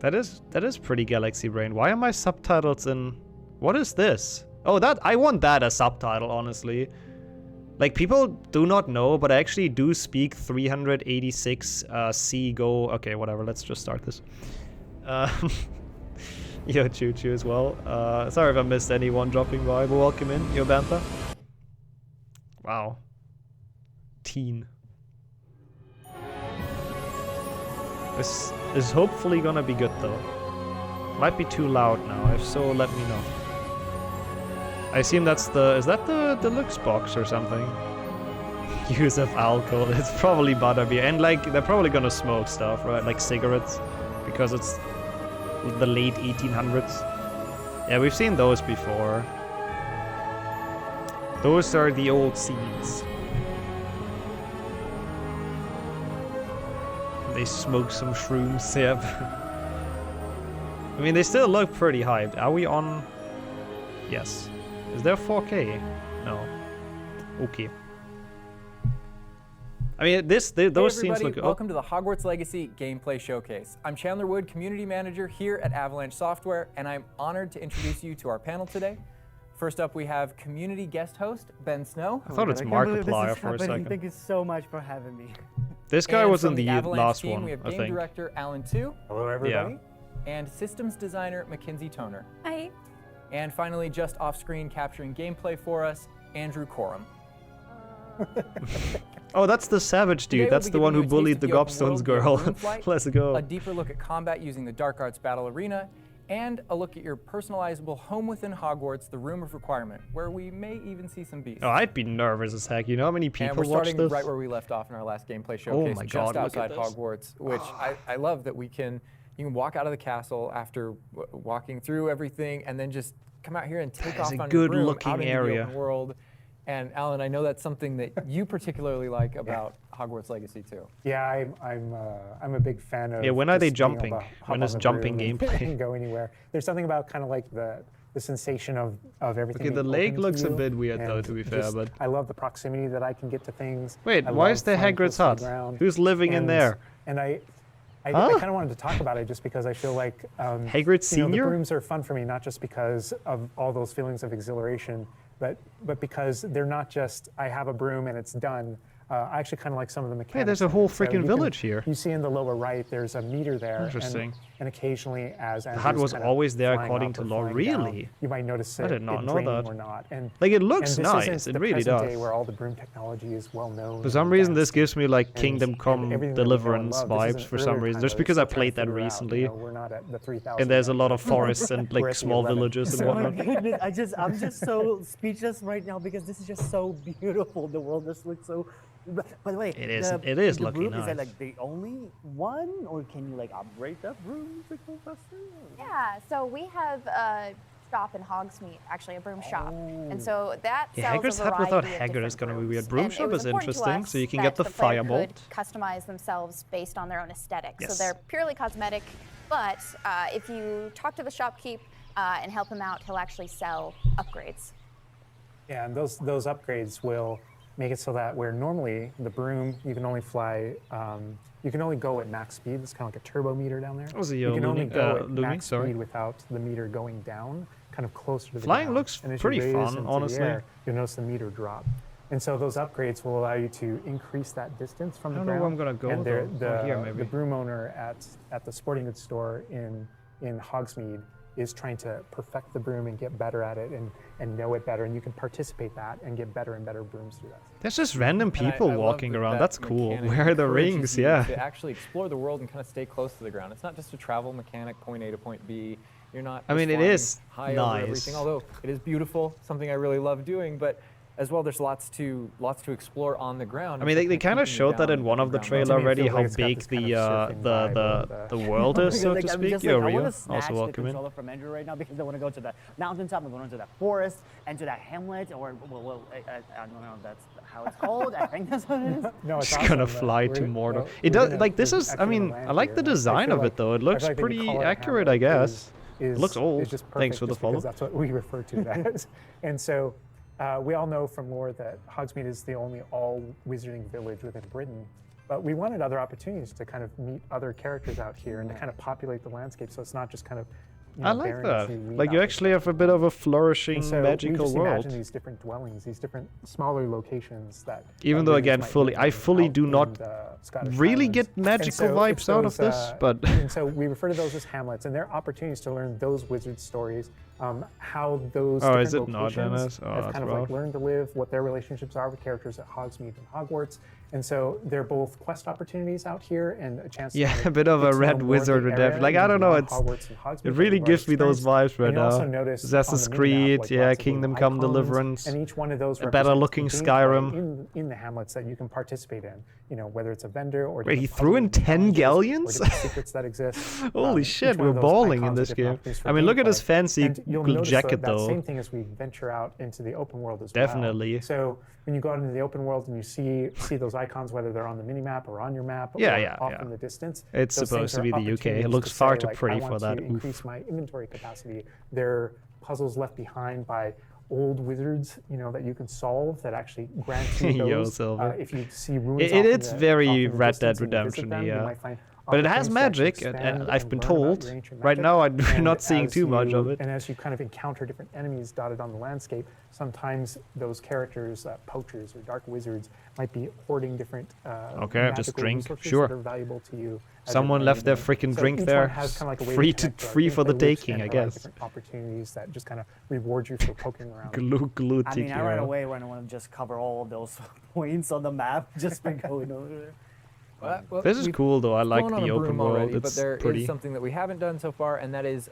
That is pretty Galaxy Brain. Why are my subtitles in... What is this? Oh, that I want that as subtitle, honestly. Like, people do not know, but I actually do speak 386 C Go. Okay, whatever, let's just start this. Yo, Choo Choo as well. Sorry if I missed anyone dropping by, but welcome in. Yo, Bantha. Wow. Teen. This is hopefully gonna be good though. Might be too loud now, if so let me know. I assume that's the... Is that the deluxe box or something? Use of alcohol, it's probably butterbeer. And like, they're probably gonna smoke stuff, right? Like cigarettes. Because it's the late 1800s. Yeah, we've seen those before. Those are the old scenes. They smoke some shrooms, yeah. I mean, they still look pretty hyped. Are we on... Yes. Is there 4K? No. Okay. I mean, those scenes look... Welcome to the Hogwarts Legacy Gameplay Showcase. I'm Chandler Wood, Community Manager here at Avalanche Software, and I'm honored to introduce you to our panel today. First up, we have community guest host, Ben Snow. I thought it's Markiplier for a second. Thank you so much for having me. This guy was in the last team, one, we have I Game think. Director Alan Tu. Hello, everybody. Yeah. And Systems Designer Mackenzie Toner. Hi. And finally, just off-screen capturing gameplay for us, Andrew Corum. Oh, that's the savage dude. That's the one who bullied the Gobstones girl. Let's go. A deeper look at combat using the Dark Arts Battle Arena, and a look at your personalizable home within Hogwarts, the Room of Requirement, where we may even see some beasts. Oh, I'd be nervous as heck. You know how many people watch this? And we're starting right where we left off in our last gameplay showcase, my just God, outside Hogwarts, which I love that you can walk out of the castle after walking through everything, and then just come out here and take off on your broom out into the open world. And Alan, I know that's something that you particularly like about Hogwarts Legacy too. Yeah, I'm a big fan of. Yeah, when are they jumping? When is jumping gameplay? Can go anywhere. There's something about kind of like the sensation of everything. Okay, the lake looks a bit weird though, to be fair, but I love the proximity that I can get to things. Wait, why is there Hagrid's hut? Who's living in there? And I kind of wanted to talk about it just because I feel like Hagrid Senior? The brooms are fun for me, not just because of all those feelings of exhilaration, but because they're not just I have a broom and it's done. I actually kind of like some of the mechanics. Hey, there's a whole freaking village here. You see in the lower right, there's a meter there. Interesting. And occasionally, as the hut was always there according to law. Really? You might notice it. I did not know that. Or not. And like it looks nice. It really does. Day where all the broom technology is well known. For some reason, this gives me like Kingdom Come Deliverance vibes. For some reason, just because I played that recently. We're not at the 3,000. And there's a lot of forests and like small villages and whatnot. Oh my goodness, I'm just so speechless right now because this is just so beautiful. The world just looks so. By the way, it is the looking broom, nice. Is that like the only one, or can you like upgrade that broom to go faster? Yeah, so we have a shop in Hogsmeade, actually a broom shop, and so that sells Hagrid's a hut variety without of Hagrid different is gonna be brooms. weird. Broom And shop it was is important to interesting, us so you can that get the player firebolt. could customize themselves based on their own aesthetic. Yes. So they're purely cosmetic, but if you talk to the shopkeep and help him out, he'll actually sell upgrades. Yeah, and those upgrades will make it so that where normally the broom, you can only fly, you can only go at max speed. It's kind of like a turbo meter down there. You can only go at max speed without the meter going down, kind of closer to the Flying ground. looks and as pretty you raise fun, into honestly. The air, you'll notice the meter drop. And so those upgrades will allow you to increase that distance from the ground. I don't know where I'm gonna go And though. Here, maybe. the broom owner at the sporting goods store in Hogsmeade is trying to perfect the broom and get better at it and know it better, and you can participate that and get better and better brooms through that. There's just random people walking around. That's cool. mechanic Where are the encourages rings? you Yeah. To actually explore the world and kind of stay close to the ground. It's not just a travel mechanic, point A to point B. You're not. I mean, it flying is high nice. over everything. Although it is beautiful, something I really love doing, but. As well, there's lots to explore on the ground. I mean, they kind of showed that in one of the trailers already, how big the world is, so to speak. I want Rio, to snatch also the welcome in. controller from Andrew right now because I want to go to the mountaintop, I want to go to that forest, and to that hamlet, or I don't know if that's how it's called. I think that's what it is. No, it's Just gonna fly to Mordor. It does like this is. I mean, I like the design of it though. It looks pretty accurate, I guess. It looks old. Thanks for the follow. That's what we refer to it as. And so. We all know from lore that Hogsmeade is the only all-wizarding village within Britain, But we wanted other opportunities to kind of meet other characters out here and to kind of populate the landscape, so it's not just kind of. I like that. Like you actually have a bit of a flourishing magical we world. Imagine these different dwellings, these different smaller locations that. Even though again, I fully do not really get magical vibes out of this, but. And so we refer to those as hamlets, and they're opportunities to learn those wizard stories, how those different locations have kind of like learned to live, what their relationships are with characters at Hogsmeade and Hogwarts. And so they're both quest opportunities out here and a chance to a bit of a red wizard redemption. Like, I don't know, it really gives me those vibes right now. Assassin's Creed, Kingdom Come Deliverance, and each one of those a better looking Skyrim. In the hamlets that you can participate in, you know, whether it's a vendor or. Wait, he threw in 10 galleons? Secrets that exist. Holy shit, we're balling in this game. I mean, look at his fancy jacket though. Same thing as we venture out into the open world as well. So when you go out into the open world and you see those icons, whether they're on the mini map or on your map, or off in the distance. It's supposed to be the UK. It looks far too pretty for that. I want to increase my inventory capacity. There are puzzles left behind by old wizards, you know, that you can solve that actually grant you those. If you see ruins, it's very Red Dead Redemption, But it has magic, and I've been told. Right now, I'm not seeing too much of it. And as you kind of encounter different enemies dotted on the landscape, sometimes those characters, poachers or dark wizards, might be hoarding different just drink. Sure. That are valuable to you. Someone left their freaking drink there, free for the taking, I guess. Different opportunities that just kind of reward you for poking around. Glue I mean, I right away want to just cover all of those points on the map just by going over there. Well, this is cool though. I like the open world. Already, it's but there pretty. is something that we haven't done so far, and that is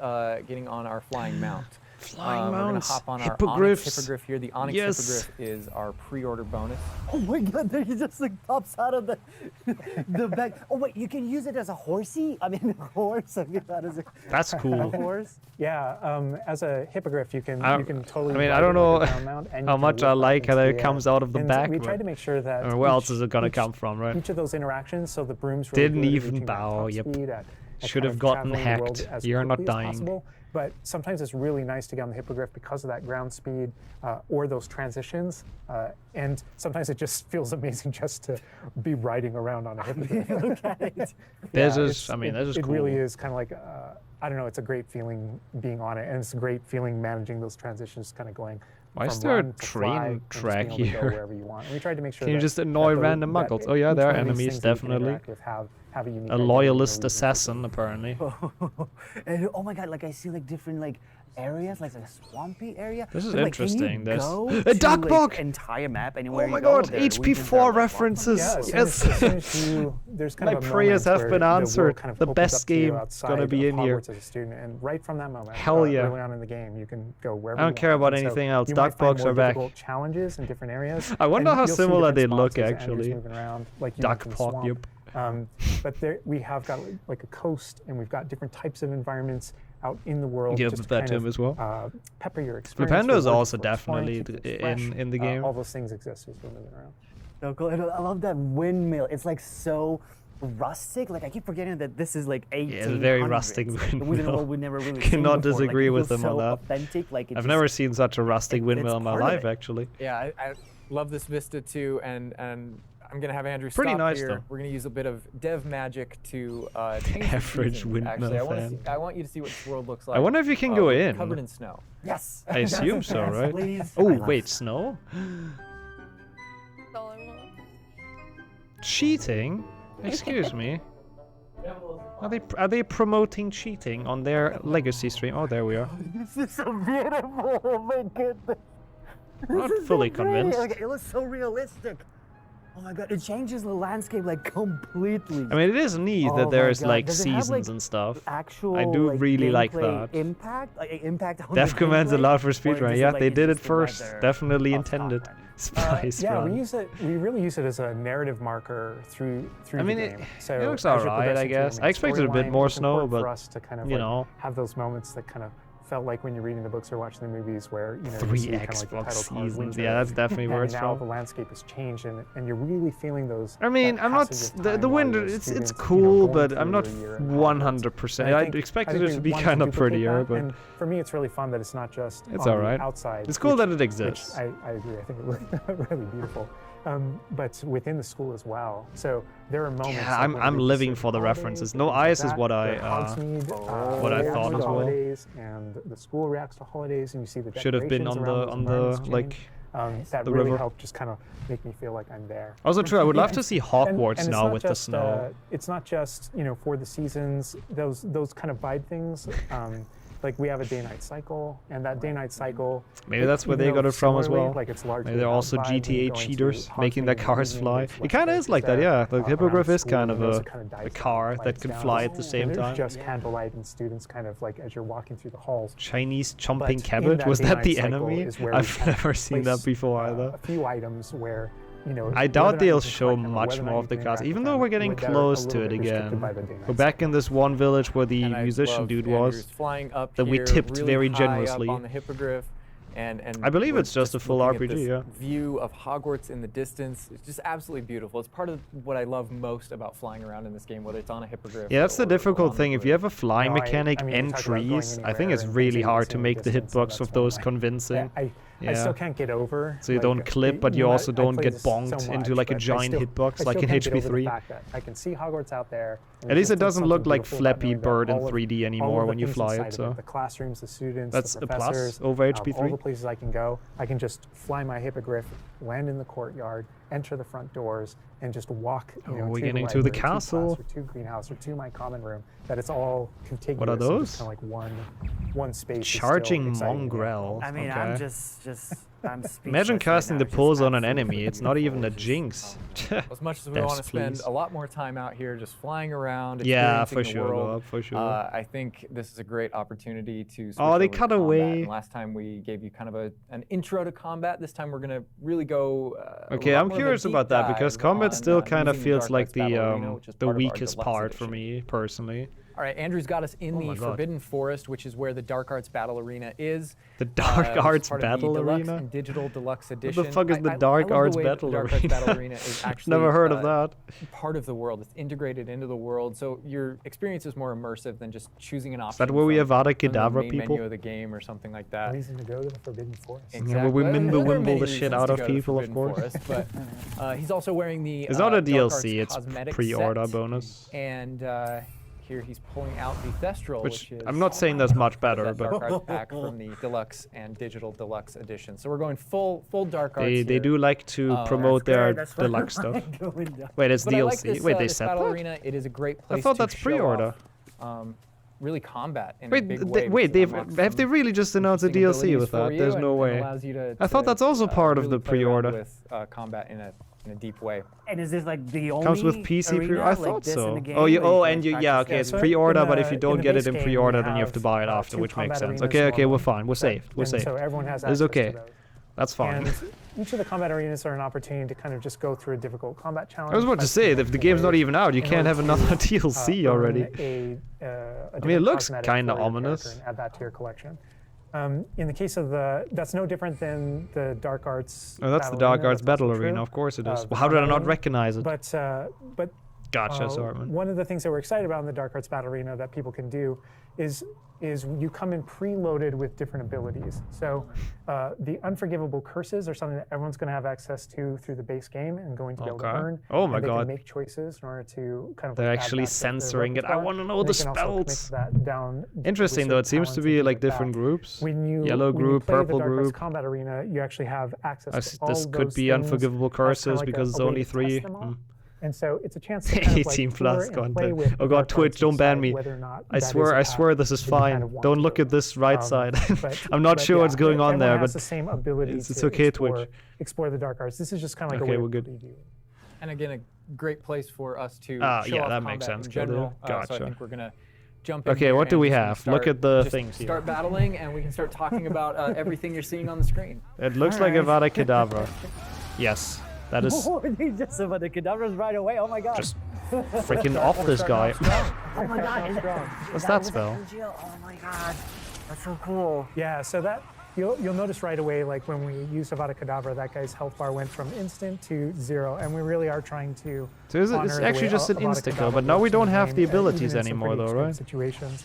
getting on our flying mount. Flying mounts. We're going to hop on our Onyx Hippogriff here. The Onyx Hippogriff is our pre-order bonus. Oh my god, there he just like pops out of the back. Oh wait, you can use it as a horsey? I mean, a horse. I mean, that is That's cool. A horse? Yeah, as a hippogriff, you can totally. I mean, I don't know how much I like how it comes out of the back. We tried to make sure that. Where else is it gonna come from, right? Each of those interactions, so the brooms really didn't even bow. Yep. Should have gotten hacked. You're not dying. But sometimes it's really nice to get on the hippogriff because of that ground speed or those transitions. And sometimes it just feels amazing just to be riding around on a hippogriff. Look at it. This is cool. It really is kind of like, I don't know, it's a great feeling being on it. And it's a great feeling managing those transitions, kind of going. Why is there a train track here? We tried to make sure Can you just annoy random muggles? Oh yeah, there are enemies, definitely. A loyalist assassin, apparently. And, oh my god, like I see like different like areas, like a swampy area. This is but, interesting. There's a duck bog! Entire map anywhere. Oh my god, HP4 references! Yes! There's kind my of prayers have been answered. Kind of the best game gonna be in here. As a student, and right from that moment, hell yeah. early on in the game, you can go wherever I don't care about anything else. Duck bogs are back. Challenges in different areas. I wonder how similar they look actually. Duck pog, yep. But there we have got like a coast, and we've got different types of environments out in the world. Give that to him as well. Pepper your experience. Flipendo is also definitely in the game. All those things exist as we're moving around. So cool. I love that windmill. It's like so rustic. Like I keep forgetting that this is like 1800s. Yeah, it's a very rustic windmill. We never really cannot disagree with them on that. Authentic, like I've never seen such a rustic windmill in my life, actually. Yeah, I love this vista too, and I'm gonna have Andrew pretty stop nice here. though. We're gonna use a bit of dev magic to average windmill fan. I want you to see what this world looks like. I wonder if you can go in. Covered in snow. Yes. I assume so, right? Please. Oh wait, snow? Cheating? Excuse me. Are they promoting cheating on their legacy stream? Oh, there we are. This is so beautiful. Oh my goodness. I'm not fully convinced. Like, it looks so realistic. Oh my god, it changes the landscape like completely. I mean, it is neat that there's like seasons and stuff. Actual, I do really like that. Impact on Def commands allowed for speedrun. Yeah, they did it just first. Definitely intended. Spice yeah, run. we really use it as a narrative marker through I mean, the game. So it looks alright, I guess. I expected a bit more snow, but for us to kind of you know, have those moments that kind of felt like when you're reading the books or watching the movies where, you know, 3 you see Xbox seasons. Yeah, that's definitely where it's now from. the landscape has changed and you're really feeling those. I mean, I'm not the winter. It's cool, but I'm not 100%. I expected it to be kind of prettier, but and for me, it's really fun that it's not just it's alright. outside. It's cool that it exists. I agree. I think it looks really beautiful. but within the school as well. So there are moments. Yeah, like I'm living for the references. No ice is what I thought as well. Holidays, and the school reacts to holidays, and you see the should have been on the like that the really river. helped just kind of make me feel like I'm there. Also true. I would love to see Hogwarts and now with the just, snow. It's not just for the seasons. Those kind of vibe things. Like we have a day-night cycle, and that day-night cycle. Maybe that's where they got it from as well. Like it's largely maybe they're also GTA cheaters, making their cars fly. It kind of is like that, yeah. The Hippogriff is kind of a car that can fly at the same time. Just candlelight and students kind of like as you're walking through the halls. Chinese chomping cabbage, was that the enemy? I've never seen that before either. A few items where. I doubt they'll show much more of the castle, even though we're getting close to it again. We're back in this one village where the musician dude was, that we tipped very generously. On the Hippogriff. And I believe it's just a full RPG, yeah. View of Hogwarts in the distance. It's just absolutely beautiful. It's part of what I love most about flying around in this game, whether it's on a Hippogriff. Yeah, that's the difficult thing. If you have a flying mechanic and trees, I think it's really hard to make the hitbox of those convincing. I still can't get over. So you don't clip, but you also don't get bonked into like a giant hitbox like in HP3. I can see Hogwarts out there. At least it doesn't look like Flappy Bird in 3D anymore when you fly it. So the classrooms, the students, that's the professors, a plus over HP3. all the places I can go. I can just fly my Hippogriff, land in the courtyard, enter the front doors, and just walk. We're getting to the castle. Or to greenhouse or to my common room. That it's all contiguous. What are those? Kind of like one space. Charging mongrel. I mean, okay. I'm just I'm Imagine casting the pulls on an enemy. It's not even a jinx. As much as we want to spend a lot more time out here just flying around, yeah, for experiencing the sure, world, for sure. I think this is a great opportunity to. Oh, they cut away. And last time we gave you kind of an intro to combat. This time we're gonna really go. Okay, I'm curious about that because combat still kind of feels like the weakest part for me personally. All right, Andrew's got us in the Forbidden Forest, which is where the Dark Arts Battle Arena is. The Dark Arts Battle Arena? And Digital Deluxe Edition. What the fuck is the Dark Arts Battle Arena? Is actually never heard of that. Part of the world. It's integrated into the world, so your experience is more immersive than just choosing an option. Is that where we have Avada Kedavra main people? Menu of the game or something like that. Reason to go to the Forbidden Forest. Exactly. Yeah, where we wimble the shit out of people, of course. Forest, but he's also wearing the. It's not a DLC. It's pre-order bonus. And. Here he's pulling out the Thestral, which is I'm not saying that's much better, but Dark Arts pack from the Deluxe and Digital Deluxe edition. So we're going full Dark Arts. They do like to promote their deluxe stuff. Wait, it's DLC. Like this, wait, they said that? Arena, it is a great place. I thought that's pre-order. Really combat in wait, a big way. Wait, have they really just announced a DLC with that? There's no way. I thought that's also part of the pre-order. With combat in a deep way. And is this like the only comes with PC arena, I thought so. Okay, it's pre-order, but if you don't get it in pre-order, then you have to buy it after, which makes sense. Okay, we're fine. We're safe. We're safe. So everyone has it's okay. That's fine. And each of the combat arenas are an opportunity to kind of just go through a difficult combat challenge. I was about to say, if the game's not even out, you can't have another DLC already. I mean, it looks kind of ominous. Add that to your collection. In the case of that's no different than the Dark Arts. Oh, that's the Dark Arts Battle Arena. Of course it is. Well, how did I not recognize it? But gotcha, Sorman. One of the things that we're excited about in the Dark Arts Battle Arena that people can do is you come in preloaded with different abilities. So the unforgivable curses are something that everyone's going to have access to through the base game and going to be able to learn. Oh my and god. They can make choices in order to kind of. They're actually censoring it. I want to know the spells. That down interesting though. It seems to be like different groups. Yellow group, purple group. Combat Arena, you actually have access to all this could those be things unforgivable curses like because it's only 3. And so it's a chance to kind of 18 like plus content. Oh god, Twitch, don't ban me. I swear this is fine. Don't look at this right side. I'm not sure what's going on there, but the same ability it's okay, Twitch. Explore the Dark Arts. This is just kind of like a we're good. preview. And again, a great place for us to show off that makes sense. In general. Gotcha. So I think we're gonna jump in. Okay, what do we have? Look at the things here. Start battling, and we can start talking about everything you're seeing on the screen. It looks like Avada Kedavra. Yes. That is. They just about the cadavers right away. Oh my god. Just freaking off this guy. Oh my god. What's that spell? Oh my god. That's so cool. Yeah, so that you'll notice right away, like when we used Avada Kedavra, that guy's health bar went from instant to 0, and we really are trying to. So it's actually just an insta-kill, but now we don't have the abilities anymore, though, right? Situations.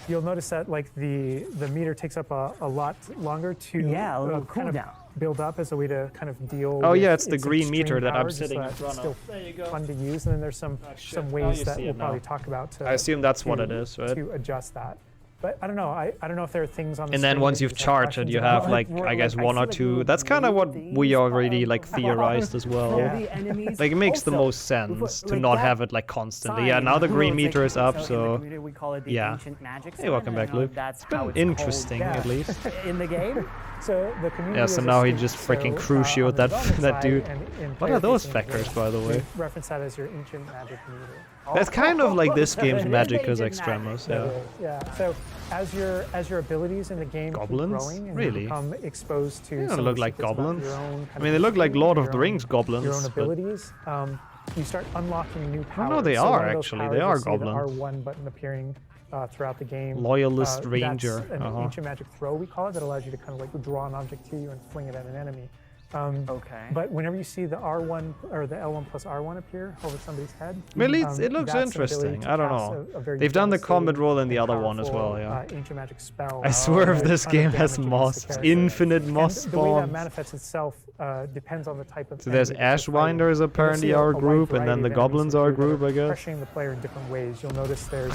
You'll notice that like the meter takes up a lot longer to a little kind cooldown. build up as a way to kind of deal. Oh with yeah, it's the its green meter extreme that I'm power, just sitting so in that front it's still of. There you go. fun to use, and then there's some ways that we'll probably talk about to. I assume that's what it is, right? To adjust that. But I don't know. I don't know if there are things on the And then screen once that you've just have charged it, questions you about. have like I guess one or two. That's kind of what we already like theorized as well. Like it makes the most sense to not have it like constantly. Yeah, now the green meter is up, so yeah. Hey, welcome back, Luke. It's been interesting at least. In the game. So the community. Yeah, so now he just freaking crucio that dude. What are those vectors, by the way? Reference that as your ancient magic meter. That's kind of like this game's Magicus Extremis, yeah. Yeah. So as your abilities in the game goblins? keep growing and Really? you become exposed to They some don't look of the like secrets about goblins. your own I mean, they look like Lord of the your Rings own goblins. but- abilities. You start unlocking new powers. no, they So are one of those actually. powers, They you'll are see the goblins. R1 button appearing throughout the game. Loyalist Ranger. That's an ancient magic throw, we call it, that allows you to kind of like draw an object to you and fling it at an enemy. Okay. But whenever you see the R1 or the L1 plus R1 appear over somebody's head, Really, it looks that's an ability interesting. to I don't cast know. a very They've done the devastating combat roll in the and other one as well, powerful, yeah. ancient magic spell. I swear if that this does a ton game of has damage against the moss, character. infinite moss And the way that spawns. manifests itself depends on the type of. So there's enemy that you're fighting. Ashwinders You'll apparently see our a wide group, and then variety the of enemies goblins are a appear that group, I guess. Pressuring the player in different ways. You'll notice there's.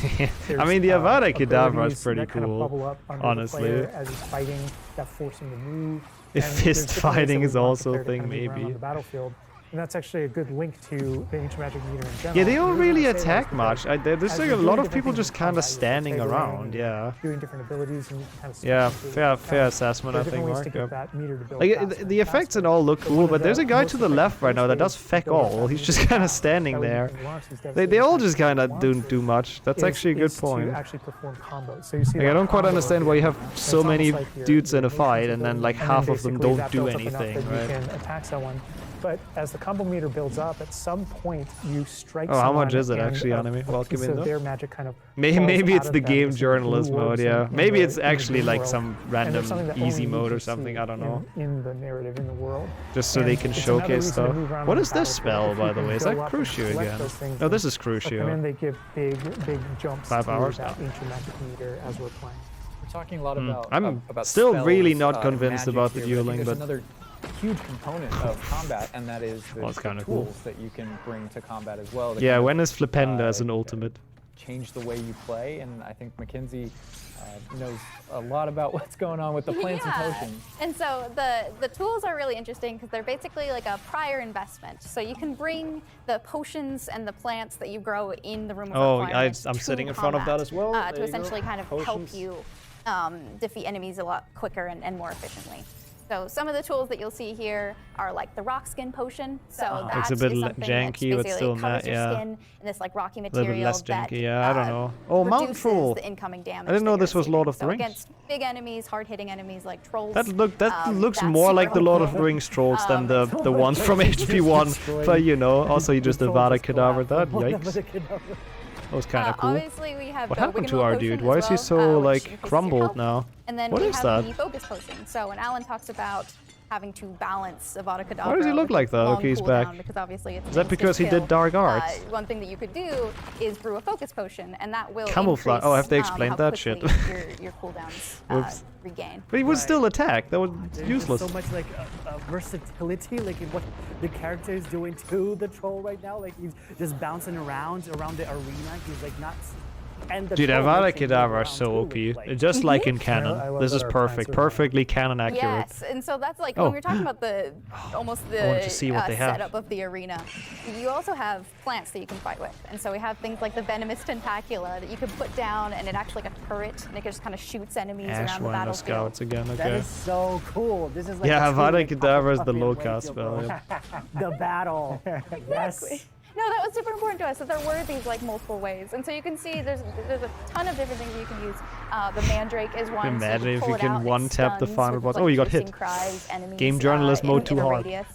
I mean, the Avada Kedavra abilities is pretty that kind of cool, bubble up under honestly. the player as he's fighting that force him to move. If And fist there's different ways fighting that is we want the also a player to thing, kind of move around maybe. on the battlefield. And that's actually a good link to the ancient magic meter in general. Yeah, they The don't reason really I say that is attack because much. There's as like you're a doing lot of different people things just in kind of combat, you're standing catering around, and yeah. Doing different abilities and you can kind of Yeah, switch fair assessment, I There are think, different ways Mark. to Yeah. get that meter to build Like, faster the and effects and faster. all look So cool, one of but there's a the guy most to the effective left right now that ways does to feck build up all. that He's meter just is kind of fast. standing That way you there. can launch these They devastating all attacks just kind of at don't once do much. That's actually a good point. To actually perform combos. So you see Like, I that don't quite combo understand why you have ability. so It's many almost like your dudes in a motions fight and then ability, like and half of them basically don't that do builds up enough anything, that right? You can attack someone. But as the combo meter builds up, at some point you strike Oh, how much someone is it and actually, Anime? a Welcome piece in of though. their magic kind of Maybe falls it's out the of them game as journalist blue mode, orbs yeah. in Maybe the- it's in the actually game like world. some And random there's something that easy only you mode or can something, see I don't know. in the narrative, in the world. Just so And they can it's another showcase reason to stuff. move around What on is the this battlefield. spell, If by you the can way? Is go that up and Crucio collect again? those things No, this and is put them in, Crucio. they give big jumps 5 to hours? that Oh. ancient magic meter as we're playing. We're talking a lot about. I'm about still spells, really not and convinced magic about the here, but I think dueling, there's but- another huge component of combat, and that is the, Well, it's the kinda tools cool. that you can bring to combat as well. to Yeah, kind of, when is Flipenda as an ultimate? change the way you play, and I think Mackenzie knows a lot about what's going on with the plants and potions. And so the tools are really interesting because they're basically like a prior investment. So you can bring the potions and the plants that you grow in the room of Oh, requirements I'm to sitting in front of combat, that as well. There to you go. essentially kind of help Potions. you defeat enemies a lot quicker and more efficiently. So some of the tools that you'll see here are like the rock skin potion. So It's that a bit is something janky, that but basically still covers not, your yeah. skin in this like rocky A material little bit less that janky, yeah, I don't know. Oh, Mountain reduces Troll. the incoming damage. I didn't know that this you're was Lord of the receiving. Rings. So against big enemies, hard-hitting enemies like trolls. That looks that's more like super the Lord of helpful. the Rings trolls than the ones from HP1. But you know, also you just Avada Kedavra that. Yikes. That was kind of cool. Obviously, we have What the happened Wigan to Will our potion dude? as Why is he well, so which like increases your crumbled health. now? And then What we is have that? the focus potion. So when Alan talks about having to balance Avada Kedavra, Why does he look with like that? long Okay, he's cooldown, back. Because obviously it's Is that an instant because he kill. did Dark Arts? One thing that you could do is brew a focus potion, and that will Camouflage. increase, Oh, have they explained how that shit? quickly your cooldowns Whoops. regain. But he would still attack. That was There's useless. so much like versatility, like in what the character is doing to the troll right now. Like he's just bouncing around the arena. He's like not. And the Dude, troll Avada makes him move Kedavra around is so too, OP. with, like- Just like in I canon. love This that is our plants perfect. are Perfectly canon accurate. Yes, and so that's like Oh. when we're talking about the almost the wanted to see what they have. setup of the arena. You also have plants that you can fight with, and so we have things like the venomous tentacula that you can put down, and it acts like a turret, and it just kind of shoots enemies around the Ashwinder battlefield. Scouts again, That okay. is so cool. This is like Yeah, a true, Avada like, Kedavra is the puppet low way cast to spell. go. Yeah. The battle. Yes. No, that was super important to us, that there were these like multiple ways. And so you can see there's a ton of different things you can use. The Mandrake is one. Imagine so if pull you it can out, it one-tap the stuns final with, boss. like, Oh, you got piercing hit. Cries, enemies, Game journalist mode in too a hard. radius.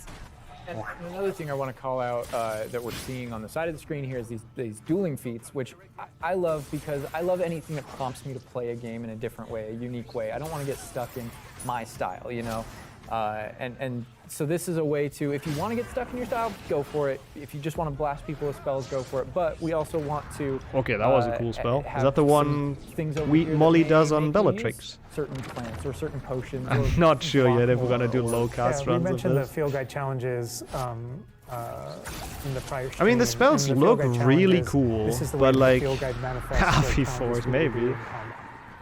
And another thing I want to call out that we're seeing on the side of the screen here is these dueling feats, which I love because I love anything that prompts me to play a game in a different way, a unique way. I don't want to get stuck in my style, you know? And so this is a way to, if you want to get stuck in your style, go for it. If you just want to blast people with spells, go for it. But we also want to. Okay, that was a cool spell. Is that the one Molly does on Bellatrix? Certain plants or certain potions. I'm not sure yet if we're gonna do low cast runs. We mentioned of the field guide challenges in the prior stream. I mean, the spells look really cool, but like Happy Force maybe.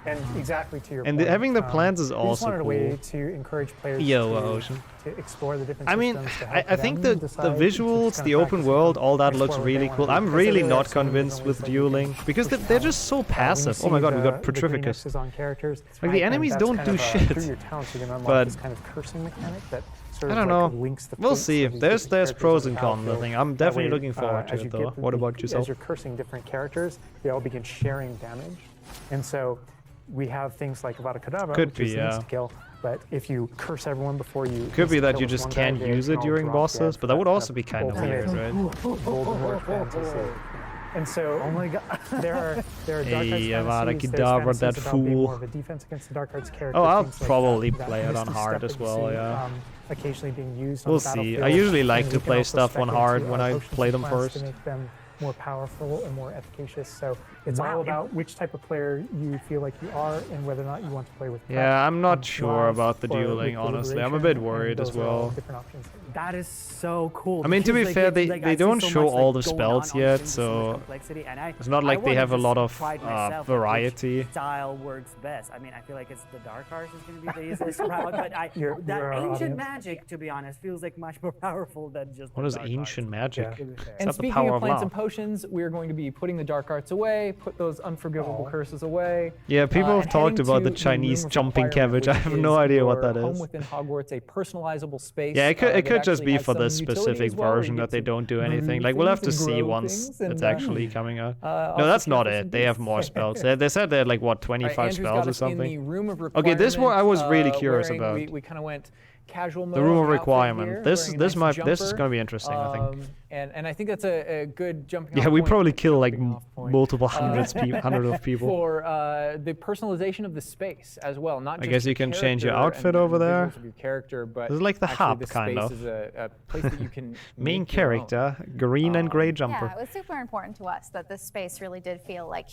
And exactly to your and point, having the plants is also we just wanted cool. a way to encourage players to explore the different systems. I think the visuals, the open world, all that looks really cool. I'm really not convinced with dueling because they're just so passive. Oh my god, we got Petrificus. Like the enemies don't do shit. But I don't know. We'll see. There's pros and cons. I think I'm definitely looking forward to it though. What about yourself? As you're cursing different characters, they all begin sharing damage, and so. We have things like Avada Kedavra, which is insta-kill, but if you curse everyone before you... Could be that you just can't use it during bosses, but that would also be kind of weird, right? And so, oh my god, there are dark arts Avada Kedavra, that fool. More of a defense against the dark arts character. Oh, I'll probably play it on hard as well, yeah. Occasionally being used. We'll see. I usually like to play stuff on hard when I play them first. To make them more powerful and more efficacious. So it's all about which type of player you feel like you are and whether or not you want to play with. Yeah, I'm not sure about the dueling, honestly. I'm a bit worried as well. That is so cool. I mean, to be fair, they don't show all the spells yet, so it's not like they have a lot of variety. Style works best. I mean, I feel like it's the Dark Arts is going to be the easiest route, but that ancient magic, to be honest, feels like much more powerful than just. What is ancient magic? And speaking of plants and potions, we're going to be putting the Dark Arts away, put those unforgivable curses away. Yeah, people have talked about the Chinese jumping cabbage. I have no idea what that is. Home within Hogwarts, a personalizable space. Yeah, it could just be for this specific version that they don't do anything. Like, we'll have to see once it's actually coming out. No, that's not it. They have more spells. They said they had like, what, 25 spells or something? Okay, this one I was really curious about. We kind of went casual mode. The room of requirement. This is gonna be interesting, I think. And I think that's a good jumping. Yeah, we probably kill like multiple hundreds of people. For the personalization of the space as well, not just I guess you can change your outfit over there. Of your character, but this is like the hub, kind of. Is a place that you can main character, green and gray jumper. Yeah, it was super important to us that this space really did feel like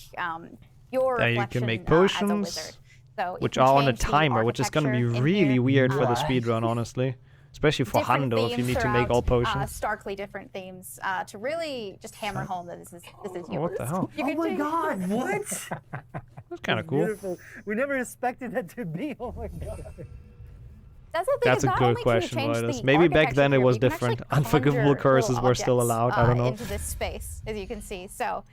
your reflection you can make potions. As a wizard. So which are on a timer, which is going to be really weird for the speedrun, honestly. Especially for Hando, if you need to make all potions. Starkly different themes to really just hammer home that this is yours. What the hell? Oh my god, what? That's kind of cool. Beautiful. We never expected that to be. Oh my god. That's a good question, Lotus. Maybe back then it was different. Unforgivable curses were still allowed. I don't know. Into this space, as you can see. So.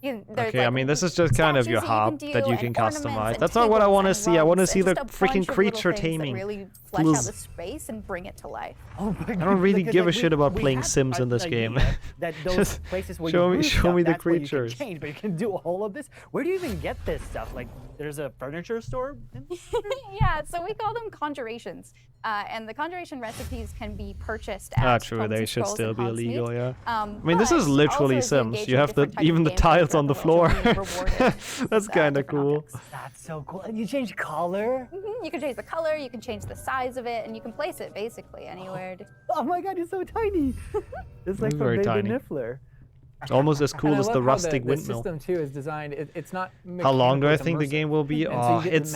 Okay, I mean, this is just kind of your hub that you can customize. That's not what I want to see. I want to see the freaking creature taming. Really flesh out the space and bring it to life. Oh my God. I don't really give a shit about playing Sims in this game. That those places where show me the creatures. You can change, but you can do all of this. Where do you even get this stuff? Like, there's a furniture store? Yeah, so we call them conjurations. And the conjuration recipes can be purchased at true, they should still be illegal, yeah. I mean, this is literally Sims. You have even the tiles on the floor. That's kind of cool. That's so cool. And you change color? You can change the color, you can change the size of it, and you can place it basically anywhere. Oh my god, it's so tiny. It's like very from tiny. Baby Niffler. It's almost as cool as the rustic windmill. The system too is designed. It's not. How long do I think the game will be? It's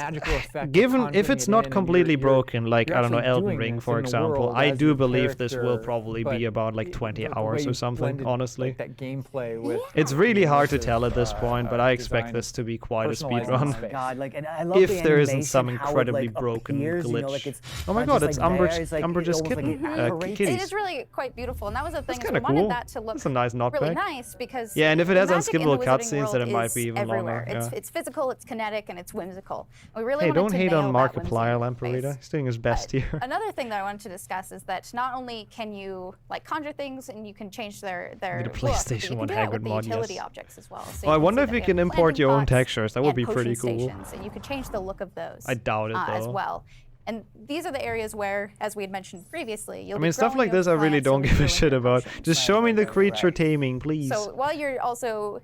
given if it's not completely broken, like I don't know, Elden Ring, for example. I do believe this will probably be about like 20 hours or something. Honestly, that gameplay with. It's really hard to tell at this point, but I expect this to be quite a speedrun. Oh my god, like, and I love if there isn't some incredibly broken glitch. You know, like oh my god, it's Umbridge's kitten. It is really quite beautiful, and that was the thing. That's kind of cool. That to look That's a nice really nutmeg. Nice because yeah, and if it has unskippable cutscenes, then it might be even longer. Yeah. It's physical, it's kinetic, and it's whimsical. We really don't hate on Markiplier, Lamparita. He's doing his best here. Another thing that I wanted to discuss is that not only can you like conjure things and you can change their the PlayStation 1 Hagrid mod, utility objects as well. So I wonder if you can import your own textures. That would be pretty cool. And you could change the look of those. I doubt it though. As well. And these are the areas where, as we had mentioned previously, I mean, stuff like this I really don't give a shit about. Just show me the creature taming, please. So while you're also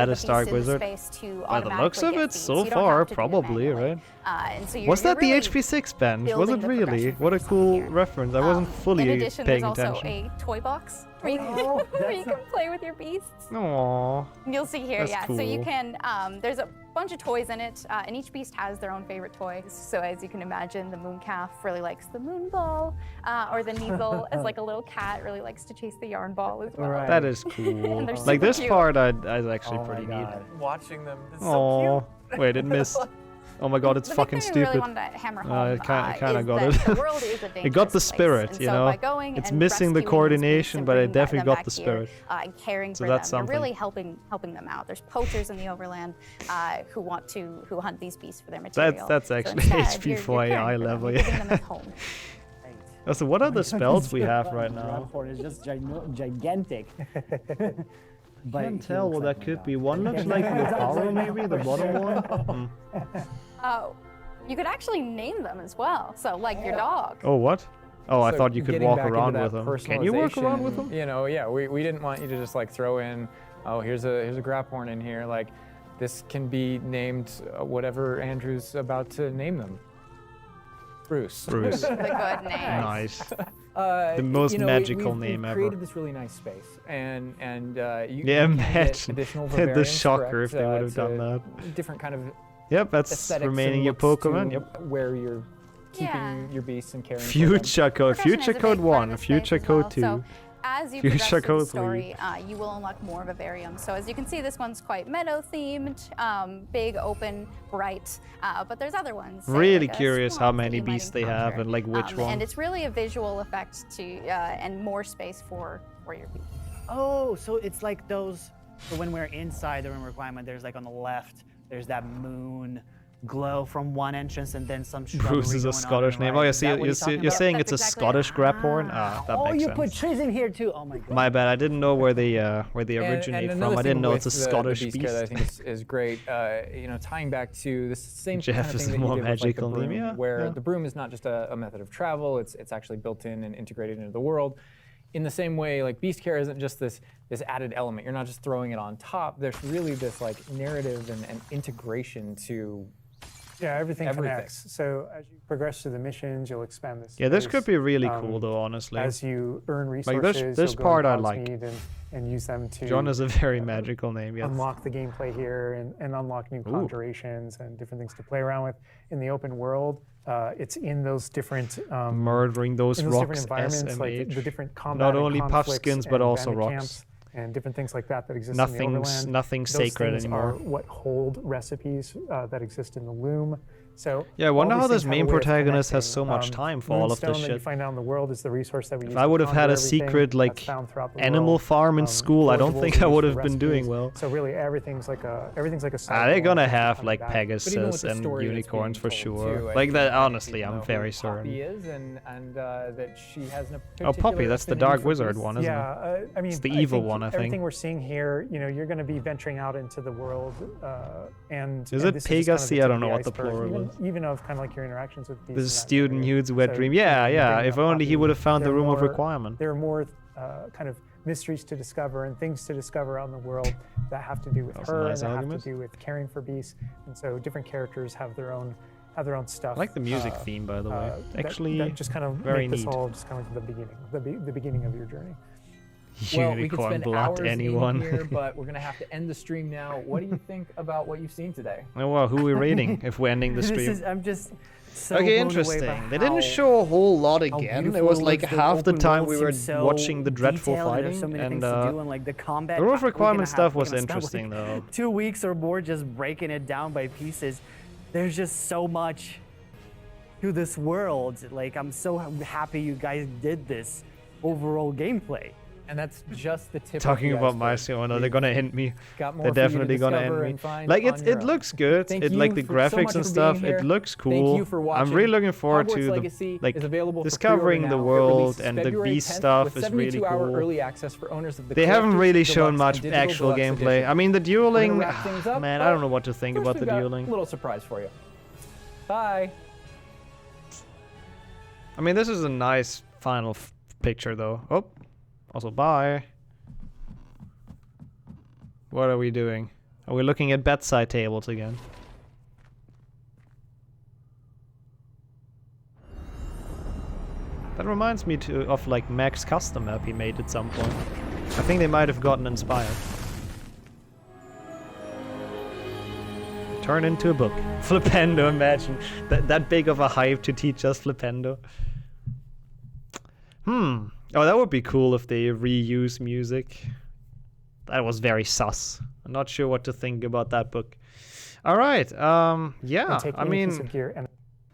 baddest Dark Wizard. By the looks of it, so far, probably, right? And so was that the HP6 bench? Was it really? What a cool cool reference. I wasn't fully in addition, paying there's attention. also a toy box where you can play with your beasts. Aww. You'll see here, That's yeah. cool. So you can, there's a bunch of toys in it, and each beast has their own favorite toy. So as you can imagine, the mooncalf really likes the moon ball, or the Kneazle as like a little cat really likes to chase the yarn ball as well. Right. That is cool. They're Like super this cute. part, is actually pretty neat. Watching them, it's so Oh, cute. wait, it missed. Oh my god, it's The fucking big thing we really stupid. wanted to hammer home I kinda is got that it. the world is a It got the dangerous spirit, place. you And so know? by going It's and missing the rescuing these coordination, beasts but and I bringing definitely them got back the here, spirit. and caring So for that's them, something. they're really helping them out. There's poachers in the overland who hunt these beasts for their material. That's So actually instead, HP you're for caring AI for them, level, you're giving yeah. them a home. So what are the spells we have right now? Grab horn is just gigantic. But Can't he tell looks what like that my could dog. be. One looks like Lucario, maybe the bottom one. You could actually name them as well. So like your dog. Oh, what? Oh, I So thought you could getting walk back into around that with them. Can you walk around with personalization, them? You know, yeah. We didn't want you to just like throw in, oh, here's a Graphorn in here. Like, this can be named whatever Andrew's about to name them. Bruce. Bruce. The good name. Nice. The most magical name we've ever. created this really nice space, and you Yeah, can get imagine additional the variants, shocker if correct, they would have done to that. Different kind of Yep, that's aesthetics remaining and your looks Pokemon. to Yep. where you're keeping Yeah. your beasts and caring for them. Future code. Progression is Future a big code part 1. of this Future space as well. code 2. So as you Future progress through the code story, you will unlock more vivarium. So as you can see, this one's quite meadow themed, big, open, bright. But there's other ones. say, Really like a curious how swamp that many you might beasts they have encounter. and like which one. And it's really a visual effect to and more space for your beast. Oh, so it's like those. So when we're inside the room requirement, there's like on the left, there's that moon glow from one entrance, and then some shrubbery Bruce is a going on Scottish on the name. right. Oh, Is that what you're talking about? saying That's it's a exactly Scottish it. Graphorn? Ah, that Oh, makes you sense. put trees in here too. Oh my god. My bad. I didn't know where they originate and from. I didn't know it's a the Scottish beast beast. care that I think is great. You know, tying back to this same Jeff kind of is thing the that you more did with, like, the magical name, broom, yeah, where yeah. the broom is not just a method of travel. It's actually built in and integrated into the world. In the same way, like beast care isn't just this added element. You're not just throwing it on top. There's really this like narrative and integration to. Yeah, everything Everything. connects. So as you progress through the missions, you'll expand this. Yeah, this space. could be really cool though, honestly. As you earn Like, resources, this you'll go part I to like. Godsmeed and use them to John is a very magical name, yes. unlock the gameplay here and unlock new conjurations and different things to play around with in the open world. It's in those different Murdering those in those rocks, different environments, like SMH. the different combat Not and only conflicts puffskins, but and also bandit rocks. camps and different things like that exist in the overland. Nothing's Those sacred things anymore. are what hold recipes that exist in the loom. So Yeah, I wonder all how these this things have main a way of protagonist has so connecting. much time for all of this Moonstone that you shit. find out in the world is the resource that we use If I to would have had conjure a everything secret that's like found throughout the animal world. farm in school, I don't Forageables think I and would use have been doing recipes. well. So really, everything's like a They're gonna cycle have coming like back. But even with Pegasus the and story that's unicorns being for told, sure. too, I Like think that, that honestly, people I'm know very who Poppy certain. is and that she has no Oh, particular Poppy, that's the affinity Dark for Wizard beasts. one, isn't it? Yeah, I mean, It's the I evil think one, I think. Everything we're seeing here, you know, you're going to be venturing out into the world, and Is and it this just kind of the Pegasi? I tip don't of know the what the iceberg, plural is. even of kind of like your interactions with beasts. The in that student area. Yude's wet So, dream. you know, Yeah, you yeah. bring If up only he Poppy, would have found the there are room of more- requirement. There are more kind of mysteries to discover and things to discover out in the world that have to do with That's a her nice and that argument. have to do with caring for beasts. And so different characters have their own stuff. I like the music theme, by the way. Actually, that just kind of very make this neat. all just kind of like the beginning, the beginning of your journey. Well, we could Unicorn spend blocked hours anyone. in here, but we're gonna have to end the stream now. What do you think about what you've seen today? Oh, well, who are we rating if we're ending the stream? I'm just so Okay, blown away by interesting. They how- didn't show a whole lot how again. It beautiful was it like looks. half the open time world we were seems so watching the dreadful detailed, and fighting, there's so many and things to do, and like the combat. the room of we're gonna requirement stuff we're was gonna spend, interesting, like, though. 2 weeks or more just breaking it down by pieces. There's just so much to this world. Like, I'm so happy you guys did this overall gameplay. And that's just the tip. Talking of the about my iceberg. oh no, they're gonna hint me. Got more They're for you to definitely gonna discover end me. and find Like on it your own. looks good. Thank It you like the so much graphics for and being stuff. here. It looks Thank cool. you for I'm watching. really looking forward Hogwarts to the Legacy like is available for discovering pre-order the now. It world releases and the February beast 10th stuff with is really 72-hour cool. early access for owners of the They haven't Collector's really shown Deluxe much and Digital actual Deluxe gameplay. edition. I mean, the We're dueling. gonna wrap things up, Man, I but don't know what to think first about we've the got dueling. A little surprise for you. Bye. I mean, this is a nice final picture, though. Oh, also bye. What are we doing? Are we looking at bedside tables again? That reminds me of like Mac's custom map he made at some point. I think they might have gotten inspired. Turn into a book. Flipendo, imagine. That big of a hype to teach us Flipendo. Oh, that would be cool if they reuse music. That was very sus. I'm not sure what to think about that book. All right. Yeah. I mean, piece of gear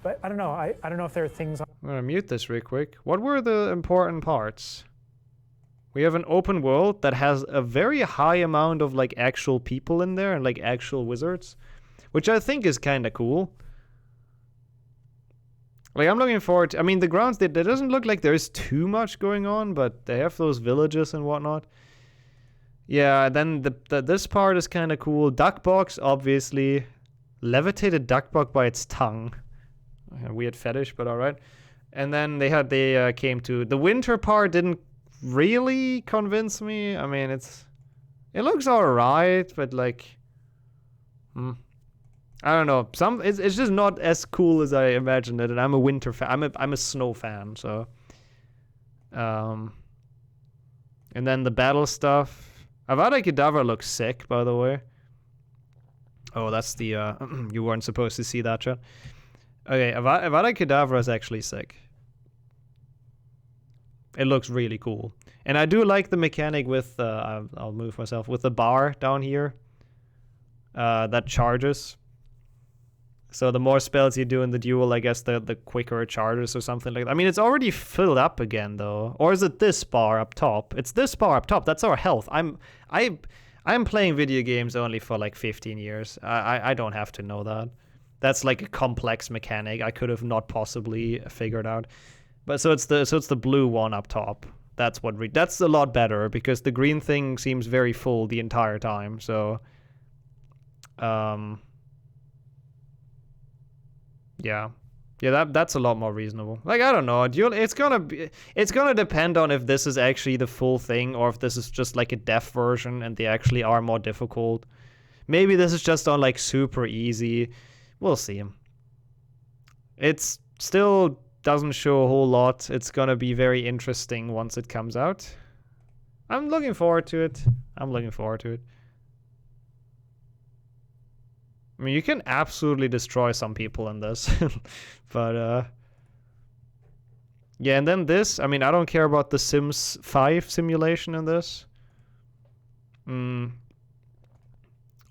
but I don't know. I don't know if there are things. I'm gonna mute this real quick. What were the important parts? We have an open world that has a very high amount of like actual people in there and like actual wizards, which I think is kind of cool. Like, I'm looking forward to, I mean, the grounds, there doesn't look like there's too much going on, but they have those villages and whatnot. Yeah, then this part is kind of cool. Duck box, obviously. Levitated duck bug by its tongue. A weird fetish, but alright. And then they came to, the winter part didn't really convince me. I mean, it looks alright, but like, I don't know. It's just not as cool as I imagined it. And I'm a winter fan. I'm a snow fan. So, and then the battle stuff. Avada Kedavra looks sick, by the way. Oh, that's the you weren't supposed to see that, chat. Okay, Avada Kedavra is actually sick. It looks really cool, and I do like the mechanic with I'll move myself with the bar down here. That charges. So the more spells you do in the duel, I guess the quicker it charges or something like that. I mean, it's already filled up again though. Or is it this bar up top? It's this bar up top. That's our health. I'm playing video games only for like 15 years. I don't have to know that. That's like a complex mechanic I could have not possibly figured out. But so it's the blue one up top. That's that's a lot better because the green thing seems very full the entire time. So yeah, that's a lot more reasonable. Like, I don't know, it's gonna depend on if this is actually the full thing or if this is just like a dev version and they actually are more difficult. Maybe this is just on like super easy. We'll see. It's still doesn't show a whole lot. It's gonna be very interesting once it comes out. I'm looking forward to it. I mean, you can absolutely destroy some people in this. But, yeah, and then this. I mean, I don't care about the Sims 5 simulation in this.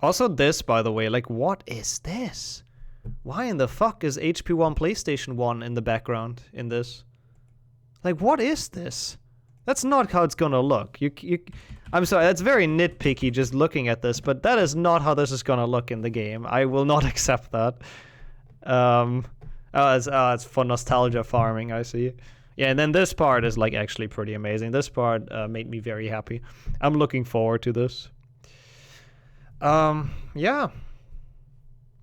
Also this, by the way. Like, what is this? Why in the fuck is HP1 PlayStation 1 in the background in this? Like, what is this? That's not how it's gonna look. I'm sorry, that's very nitpicky just looking at this, but that is not how this is gonna look in the game. I will not accept that. It's for nostalgia farming, I see. Yeah, and then this part is like actually pretty amazing. This part made me very happy. I'm looking forward to this. Yeah.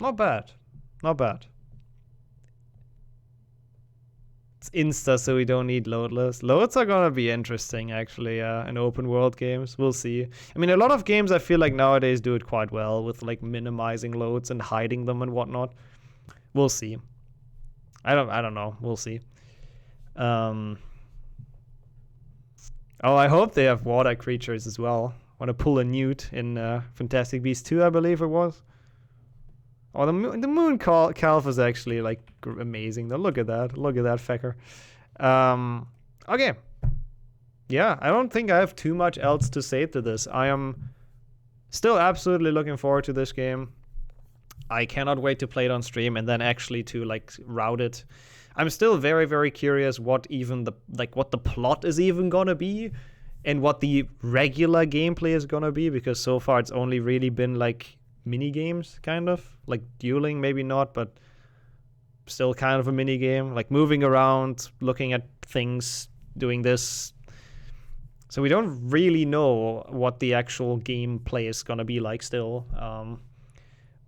Not bad. It's Insta, so we don't need loadless. Loads are gonna be interesting, actually, in open world games. We'll see. I mean, a lot of games I feel like nowadays do it quite well with like minimizing loads and hiding them and whatnot. We'll see. I don't know. We'll see. Oh, I hope they have water creatures as well. Want to pull a newt in Fantastic Beasts 2, I believe it was. Oh, the moon calf is actually like amazing. Though, look at that fecker. Okay. Yeah, I don't think I have too much else to say to this. I am still absolutely looking forward to this game. I cannot wait to play it on stream and then actually to like route it. I'm still very, very curious what the plot is even gonna be and what the regular gameplay is gonna be, because so far it's only really been like mini games, kind of like dueling, maybe not, but still kind of a mini game, like moving around, looking at things, doing this. So we don't really know what the actual gameplay is gonna be like still.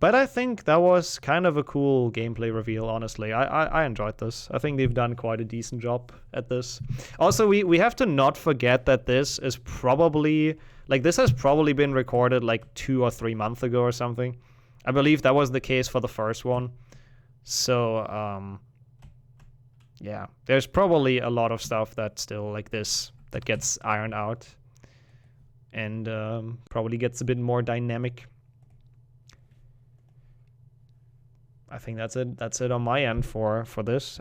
But I think that was kind of a cool gameplay reveal, honestly. I enjoyed this. I think they've done quite a decent job at this. Also, we have to not forget that this is probably, like, this has probably been recorded like 2 or 3 months ago or something. I believe that was the case for the first one. So, yeah, there's probably a lot of stuff that's still like this that gets ironed out and probably gets a bit more dynamic. I think that's it on my end for this.